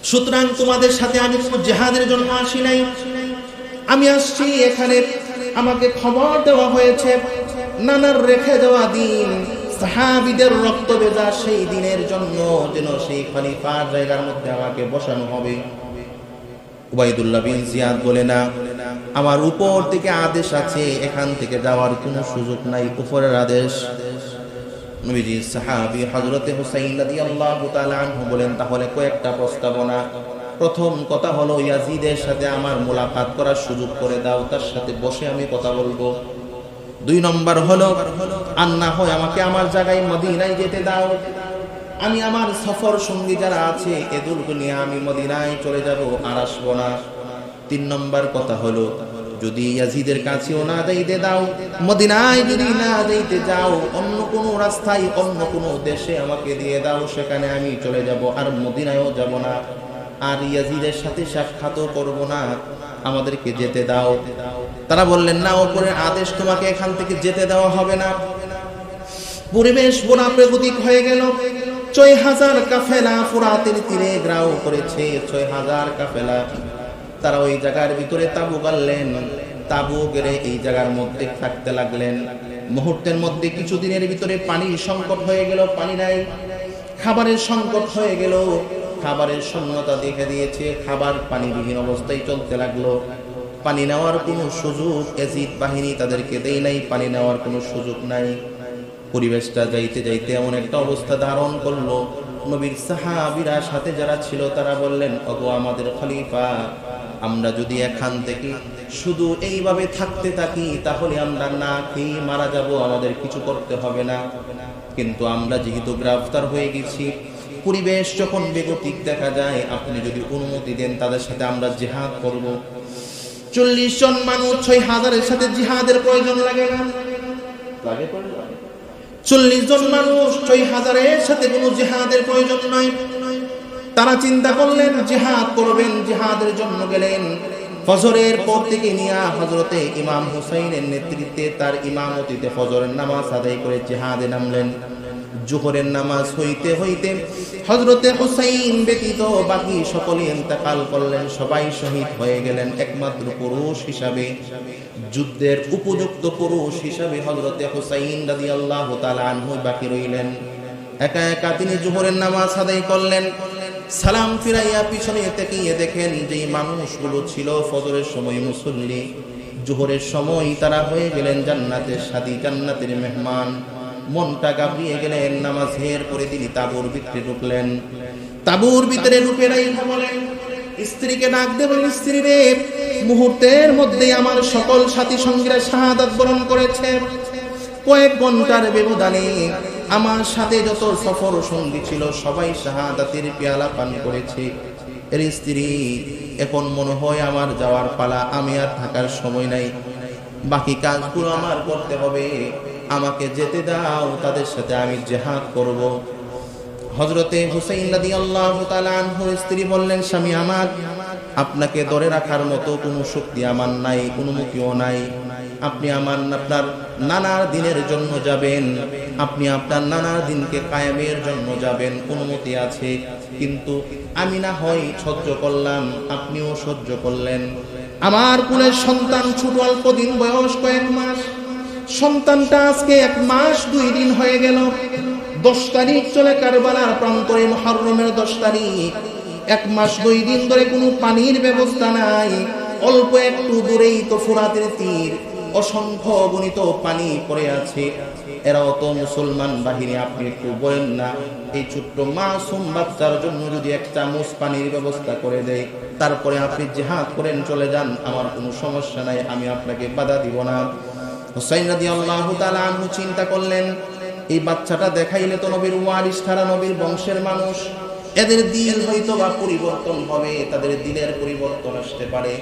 সুতরাং তোমাদের সাথে আমি জিহাদের জন্য আসি নাই, আমি আসছি এখানে আমাকে খবর দেওয়া হয়েছে নানার রেখে দেওয়া দিন, সাহাবীদের রক্ত ভেজা সেই দিনের জন্য যেন সেই খলিফার জায়গার মধ্যে আমাকে বসানো হবে। উবাইদুল্লাহ বিন জিয়াদ বলে, না, আমার উপর থেকে আদেশ আছে, এখান থেকে যাওয়ার কোনো সুযোগ নাই, উপরের আদেশ। নবীজির সাহাবী হযরতে হুসাইন রাদিয়াল্লাহু তাআলা আনহু বলেন, তাহলে কয়েকটা প্রস্তাবনা। প্রথম কথা হলো, ইয়াজিদের সাথে আমার মোলাকাত করার সুযোগ করে দাও, তার সাথে বসে আমি কথা বলবো। 2 নম্বর হলো, আর না হয় আমাকে আমার জায়গায় মদিনায় যেতে দাও, আমি আমার সফর সঙ্গী যারা আছে এদেরকে নিয়ে আমি মদিনায় চলে যাব, আর আসবো না। 3 নম্বর কথা হলো, যদি ইয়াজিদের কাছেও না যাইতে দাও, মদিনায় যদি না যাইতে যাও, অন্য কোনো রাস্তায় অন্য কোনো দেশে আমাকে দিয়ে দাও, সেখানে আমি চলে যাব, আর মদিনায়ও যাব না, আর ইয়াজিদের সাথে সাক্ষাৎও করব না, আমাদেরকে যেতে দাও। তারা বললেন, না, উপরের আদেশ, তোমাকে এখান থেকে যেতে দেওয়া হবে না। পরিবেশ বোনা প্রাকৃতিক হয়ে গেল। 6000 কাফেলা ফুরাতের তীরে গ্রাও করেছে, 6000 কাফেলা। তারা ওই জায়গার ভিতরে তাবু গাড়লেন, তাবু গেড়ে এই জায়গার মধ্যে থাকতে লাগলেন। মুহূর্তের মধ্যে কিছুদিনের ভিতরে পানির সংকট হয়ে গেল, পানি নাই। খাবারের সংকট হয়ে গেল, খাবারের শূন্যতা দেখা দিয়েছে, খাবার পানিবিহীন অবস্থায় চলতে লাগলো। পানি নেওয়ার কোনো সুযোগ ইয়াজিদ বাহিনী তাদেরকে দেয় নাই, পানি নেওয়ার কোনো সুযোগ নাই। পরিবেশটা যাইতে যাইতে এমন একটা অবস্থা ধারণ করলো, নবীর সাহাবীরা সাথে যারা ছিল তারা বললেন, ওগো আমাদের খলিফা, আমরা যদি এখান থেকে শুধু এইভাবে থাকতে থাকি তাহলে আমরা না খেয়ে মারা যাব, আমাদের কিছু করতে হবে না। কিন্তু আমরা যেহেতু গ্রেফতার হয়ে গেছি, পরিবেশ যখন বেগতিক দেখা যায়, আপনি যদি অনুমতি দেন তাদের সাথে আমরা জিহাদ করব। 40 জন মানুষ 6000-এর সাথে জিহাদের প্রয়োজন লাগে না, লাগে? 40 জন মানুষ 6000-এর সাথে কোনো জিহাদের প্রয়োজন নাই। তারা চিন্তা করলেন জিহাদ করবেন, জিহাদের জন্য গেলেন। ফজরের পর থেকে নিয়ে হযরতে ইমাম হুসাইনের নেতৃত্বে তার ইমামতিতে ফজরের নামাজ আদায় করে জিহাদে নামলেন। জোহরের নামাজ হইতে হইতে হযরতে হুসাইন ব্যতীত বাকি সকলে ইন্তেকাল করলেন, সবাই শহীদ হয়ে গেলেন। একমাত্র পুরুষ হিসাবে, যুদ্ধের উপযুক্ত পুরুষ হিসাবে হযরতে হুসাইন রাদিয়াল্লাহু তাআলা আনহু বাকি রইলেন। একা একা তিনি জোহরের নামাজ আদায় করলেন। সালাম ফিরাইয়া পিছনে তাকিয়ে দেখেন যে মানুষগুলো ছিল ফজরের সময় মুসল্লি, জোহরের সময় তারা হয়ে গেলেন জান্নাতের সাথী, জান্নাতের মেহমান। মনটা গাবড়িয়ে গেলেন। নামাজের পরে তিনি তাবুর ভিতরে ঢুকলেন। তাবুর ভিতরে ঢুকে নাই বলেন, স্ত্রীকে ডাক দেবেন, স্ত্রী রে, মুহূর্তের মধ্যে আমার সকল সাথী সঙ্গীরা শাহাদাত বরণ করেছে, কয়েক ঘন্টার ব্যবধানে আমার সাথে যত সফর সঙ্গী ছিল সবাই শাহাদাতের পেয়ালা পান করেছে। এর স্ত্রী, এখন মনে হয় আমার যাওয়ার পালা, আমি আর থাকার সময় নাই, বাকি কাজগুলো আমার করতে হবে, আমাকে যেতে দাও, তাদের সাথে আমি জিহাদ করব। হযরতে হুসাইন রাদিয়াল্লাহু তাআলা আনহুর স্ত্রী বললেন, স্বামী আমার, আপনাকে ধরে রাখার মতো কোনো শক্তি আমার নাই, কোনো মুখিও নাই। আপনি আপনার নানার দিনের জন্য যাবেন, আপনি আপনার নানার দিনকে কায়েমের জন্য যাবেন, অনুমতি আছে, কিন্তু আমি না হয় সহ্য করলাম, আপনিও সহ্য করলেন। আমার কুলের সন্তান ছোট, অল্প দিন বয়স, কয়েক মাস। সন্তানটা আজকে 1 মাস 2 দিন হয়ে গেল। 10 তারিখ চলে কারবালার প্রান্তরে, মুহররমের 10 তারিখ। 1 মাস 2 দিন ধরে কোনো পানির ব্যবস্থা নাই। অল্প একটু দূরেই তো ফুরাতের তীর, অসংখ্য গণিত পানি পড়ে আছে। এরাও তো মুসলমান বাহিনী, আপনি একটু বলেন না, এই ছোট্ট মাসুম বাচ্চার জন্য যদি 1 চামচ পানির ব্যবস্থা করে দেয়, তারপরে আপনি জিহাদ করেন, চলে যান, আমার কোনো সমস্যা নাই, আমি আপনাকে বাধা দিব না। হুসাইন রাদিয়াল্লাহু তাআলা আনহু চিন্তা করলেন, এই বাচ্চাটা দেখাইলে তো নবীর ওয়ারিস, তারা নবীর বংশের মানুষ, এদের দিল হয়তো বা পরিবর্তন হবে, তাদের দিলের পরিবর্তন আসতে পারে।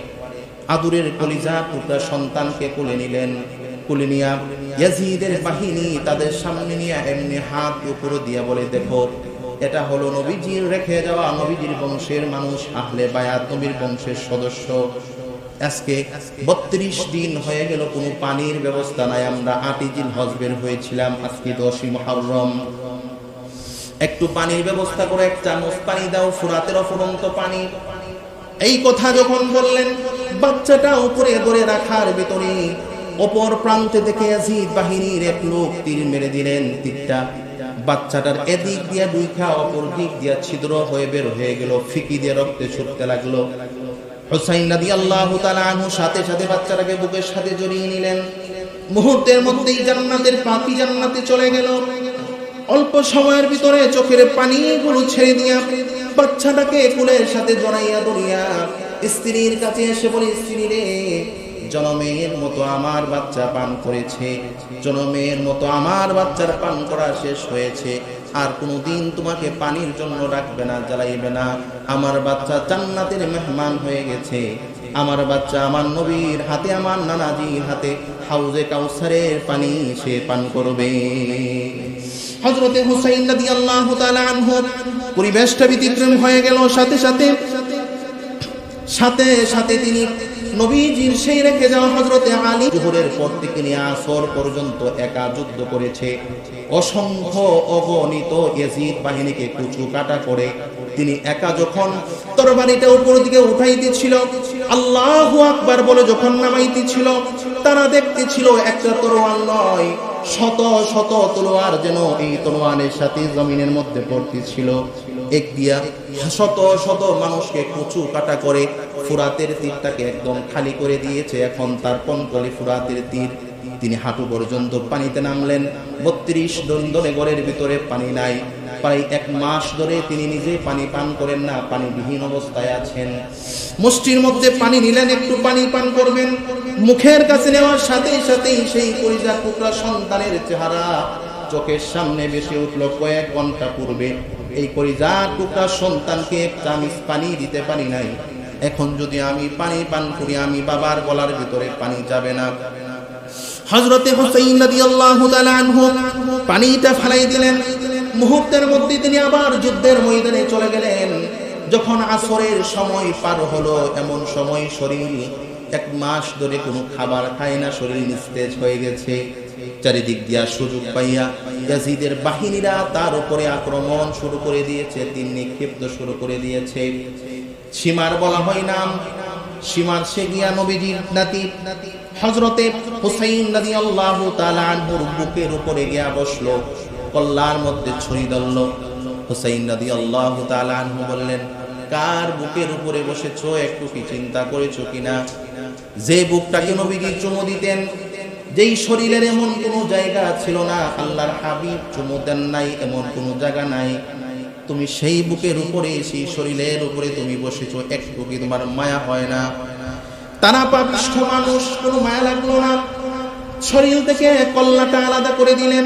আদুরের কলিজা টুকরা সন্তানকে কোলে নিলেন। কোলে নিয়া ইয়াজিদের বাহিনী তাদের সামনে নিয়ে এমনি হাত উপরে দিয়ে বলে, দেখো, এটা হলো নবীজির রেখে যাওয়া, নবীজির বংশের মানুষ, আহলে বায়াত, নবীর বংশের সদস্য। আজকে 32 দিন হয়ে গেল, কোনো পানির ব্যবস্থা নাই। আমরা 8 জিলহজ বের হয়েছিলাম, আজকে 10 মুহররম। একটু পানির ব্যবস্থা করে 1 চামচ পানি দাও, ফুরাতের অফুরন্ত পানি। এই কথা যখন বললেন, বাচ্চাটা উপরে ধরে রাখার ভিতরে অপর প্রান্তে থেকে ইয়াজিদ বাহিনীর এক লোক তীর মেরে দিলেন। তীরটা বাচ্চাটার এদিক দিয়া দুইখা, অপর দিক দিয়া ছিদ্র হয়ে বের হয়ে গেল, ফিকি দিয়ে রক্তে ছুটতে লাগলো। হুসাইন রাদিয়াল্লাহু তাআলা আনহু সাথে সাথে বাচ্চাটাকে বুকের সাথে জড়িয়ে নিলেন। মুহূর্তের মধ্যেই জান্নাতের পাখি জান্নাতে চলে গেল। অল্প সময়ের ভিতরে চোখের পানিগুলো ছেড়ে দিয়া বাচ্চাটাকে কুলের সাথে জড়াইয়া ধরিয়া স্ত্রীর কাছে এসে বলে, স্ত্রী রে, জনমের মতো আমার বাচ্চা পান করেছে, জনমের মতো আমার বাচ্চার পান করা শেষ হয়েছে, আর কোনোদিন তোমাকে পানির জন্য রাখবে না, জ্বালাইবে না। আমার বাচ্চা জান্নাতের মেহমান হয়ে গেছে। আমার বাচ্চা আমার নবীর হাতে, আমার নানাজির হাতে হাউজে কাউসারের পানি সে পান করবে। হযরতে হুসাইন রাদিয়াল্লাহু তাআলা আনহু পরিবেশটা ব্যতিক্রম হয়ে গেল। সাথে সাথে তিনি নবীজির সেই রেখে যাওয়া হযরতে আলী, জোহরের পর থেকে নিয়ে আসর পর্যন্ত একা যুদ্ধ করেছে। অসংখ্য অগণিত ইয়াজিদ বাহিনীকে কুচু কাটা করে তিনি একা যখন তরবারিটা উপর দিকে উঠাইতেছিল, আল্লাহু আকবার বলে যখন নামাইতেছিল, তারা দেখতেছিল একটা তরোয়াল নয়, শত শত তলোয়ার যেন এই তলোয়ারের সাথে জমিনের মধ্যে পড়তেছিল। এক দিয়া শত শত মানুষকে কুচু কাটা করে ফুরাতের তীরটাকে একদম খালি করে দিয়েছে। এখন তার কনকলে ফুরাতের তীর। তিনি হাঁটু পর্যন্ত পানিতে নামলেন। 32 দন্দনে ঘরের ভিতরে পানি নাই। প্রায় 1 মাস ধরে তিনি নিজে পানি পান করেন না, পানিবিহীন অবস্থায় আছেন। মুষ্টির মধ্যে পানি নিলেন, একটু পানি পান করবেন, মুখের কাছে নেওয়ার সাথে সাথেই সেই কলিজার টুকরা সন্তানের চেহারা চোখের সামনে ভেসে উঠল। কয়েক ঘন্টা পূর্বে এই কলিজার টুকরা সন্তানকে 1 চামচ পানি দিতে পারি নাই, এখন যদি আমি পানি পান করি, আমি বাবার গলার ভিতরে পানি যাবে না। হযরতে হুসাইন রাদিয়াল্লাহু তাআলা আনহু পানিটা ফেলাই দিলেন। মুহূর্তের মধ্যে তিনি আবার যুদ্ধের ময়দানে চলে গেলেন। যখন আসরের সময় পার হলো, এমন সময় শরীর 1 মাস ধরে কোনো খাবার খায় না, শরীর নিস্তেজ হয়ে গেছে। চারিদিক দিয়া সুযোগ পাইয়া ইয়াজিদের বাহিনীরা তার উপরে আক্রমণ শুরু করে দিয়েছে, তীর নিক্ষেপ শুরু করে দিয়েছে। সীমার বলা হয় নাম, সীমার সে গিয়া নবীজির নাতি হযরতে হুসাইন রাদিয়াল্লাহু তাআলা আনহুর বুকের উপরে গিয়া বসলো, কল্লার মধ্যে ছুরি ধরল। হুসাইন রাদিয়াল্লাহু তাআলা আনহু বললেন, কার বুকের উপরে বসেছো, একটু কি চিন্তা করেছো কিনা? যে বুকটাকে নবীজি চুমু দিতেন, যেই শরীরের এমন কোনো জায়গা ছিল না আল্লাহর হাবিব চুমু দেন নাই, এমন কোনো জায়গা নাই, তুমি সেই বুকের উপরে, সেই শরীরের উপরে তুমি বসেছো, একটু কি তোমার মায়া হয় না? তারা পাপিষ্ঠ মানুষ, কোনো মায়া লাগলো না। শরীর থেকে কল্লাটা আলাদা করে দিলেন।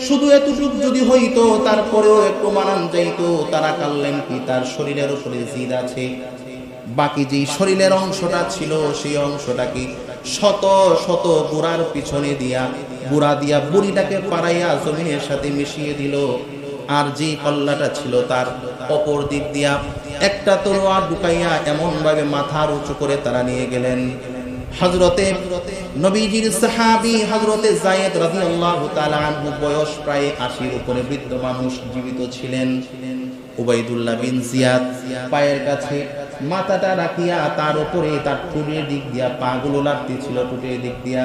শুধু এতটুক যদি হইতো, তারপরেও একটু মানান যাইতো, তারা কাললেন কি তার শরীরের উপরে জিদ আছে, বাকি যেই শরীরের অংশটা ছিল সেই অংশটা কি শত শত বুড়ার পিছনে দিয়া বুড়া দিয়া বুড়িটাকে পাড়াইয়া জমিনের সাথে মিশিয়ে দিল। আর যে কল্লাটা ছিল তার অপর দিক দিয়া একটা তলোয়ার ঢুকাইয়া এমন ভাবে মাথার উঁচু করে তারা নিয়ে গেলেন। হযরতে নবীজির সাহাবী হযরতে যায়েদ রাদিয়াল্লাহু তাআলা আনহু বয়স প্রায় 80-র উপরে বৃদ্ধ মানুষ জীবিত ছিলেন। উবাইদুল্লাহ বিন জিয়াদ পায়ের কাছে মাথাটা রাখিয়া তার উপরে তার ঠোঁটের দিক দিয়া পাগুলো লাগতেছিল, ঠোঁটের দিক দিয়া।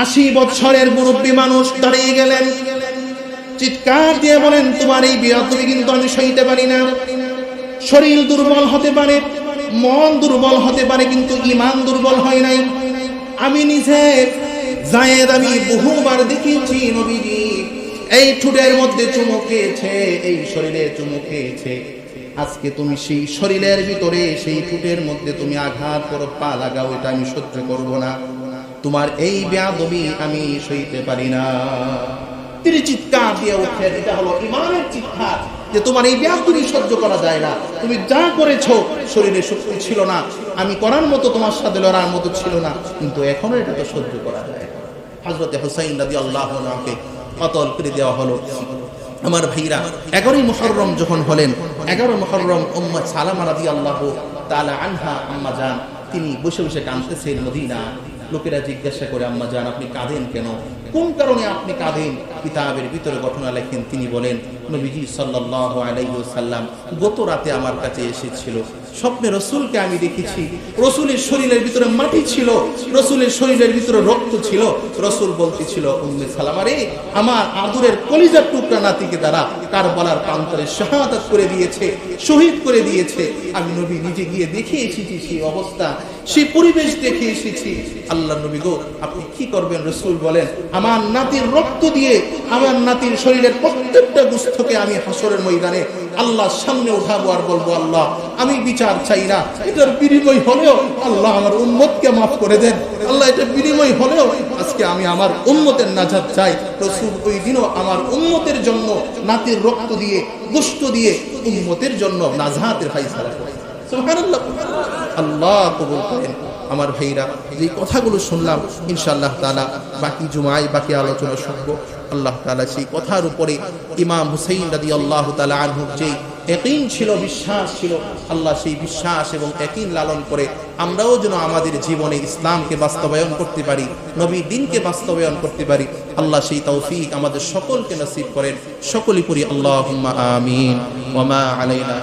80 বছরের মুরব্বী মানুষ দাঁড়িয়ে গেলেন, চিৎকার দিয়ে বলেন, তোমার এই বেয়াদবি কিন্তু আমি সইতে পারি না। শরীর দুর্বল হতে পারে, মন দুর্বল হতে পারে, কিন্তু ঈমান দুর্বল হয় নাই। আমি নিজে যায়েদ আমি বহুবার দেখিয়েছি নবীজি এই ঠোঁটের মধ্যে চুমু খেয়েছে, এই শরীরে চুমু খেয়েছে। আজকে তুমি সেই শরীরের ভিতরে সেই ঠোঁটের মধ্যে তুমি আঘাত করো, পা লাগাও, এটা আমি সহ্য করব না। তোমার এই বেয়াদবি আমি সইতে পারি না। তিনি চিৎকার দিয়ে উঠলেন, এটা হলো ঈমানের চিৎকার, যে তোমার এই বেয়াদবি সহ্য করা যায় না। তুমি যা করেছো শরীরে শক্তি ছিল না, আমি করার মতো তোমার সাথে লড়ার মতো ছিল না, কিন্তু এখনো এটা তো সহ্য করা যায় না। হযরতে হুসাইন রাদিয়াল্লাহু আনহুকে কতল করে দেওয়া হলো। আমার ভাইরা, 11ই মুহররম যখন হলেন, 11 মুহররম উম্মে সালামা রাদিয়াল্লাহু তাআলা আনহা আম্মা জান তিনি বসে বসে কাঁদতেছেন মদিনা। লোকেরা জিজ্ঞাসা করে, আম্মা জান আপনি কাঁদেন কেন, কোন কারণে আপনি কাঁদেন? কিতাবের ভিতরে ঘটনা লেখেন, তিনি বলেন, নবীজি সাল্লাল্লাহু আলাইহি ওয়াসাল্লাম গত রাতে আমার কাছে এসেছিল, স্বপ্নে রসুলকে আমি দেখেছি, রসুলের শরীরের ভিতরে মাটি ছিল, রসুলের শরীরের ভিতরে রক্ত ছিল। রসুল বলতেছিল, উম্মে সালামা রে, আমার আদরের কলিজার টুকরা নাতিকে তারা কারবালার প্রান্তরে শাহাদাত করে দিয়েছে, শহীদ করে দিয়েছে। আমি নবী নিজে গিয়ে দেখে এসেছি সেই অবস্থা, সেই পরিবেশ দেখে এসেছি। আল্লাহ নবী গো, আপনি কি করবেন? রসুল বলেন, আমার নাতির রক্ত দিয়ে আমার নাতির শরীরের প্রত্যেকটা গোশতকে আমি হাসরের ময়দানে আল্লাহর সামনে উঠাবো আর বলবো, আল্লাহ আমি বিচার চাই না, এটার বিনিময় হলেও আল্লাহ আমার উম্মতকে মাফ করে দেন। আল্লাহ এটা বিনিময় হলেও আজকে আমি আমার উম্মতের নাজাত চাই। রসুল ওই দিনও আমার উম্মতের জন্য নাতির রক্ত দিয়ে গোশত দিয়ে উম্মতের জন্য নাজাতের ফায়সালা করেন। সুবহানাল্লাহ, আল্লাহ কবুল করেন। আমার ভাইরা, যে কথাগুলো শুনলাম ইনশাআল্লাহ তাআলা বাকি জুমায় বাকি আলোচনা শুনবো। আল্লাহ তাআলা সেই কথার উপরে ইমাম হুসাইন রাদিয়াল্লাহু তাআলা আনহু যে ইয়াকিন ছিল, বিশ্বাস ছিল, আল্লাহ সেই বিশ্বাস এবং ইয়াকিন লালন করে আমরাও যেন আমাদের জীবনে ইসলামকে বাস্তবায়ন করতে পারি, নবীর দ্বীনকে বাস্তবায়ন করতে পারি। আল্লাহ সেই তৌফিক আমাদের সকলকে নসিব করেন। সকলেই পড়ি আল্লাহুম্মা আমিন। ওয়া মা আলাইনা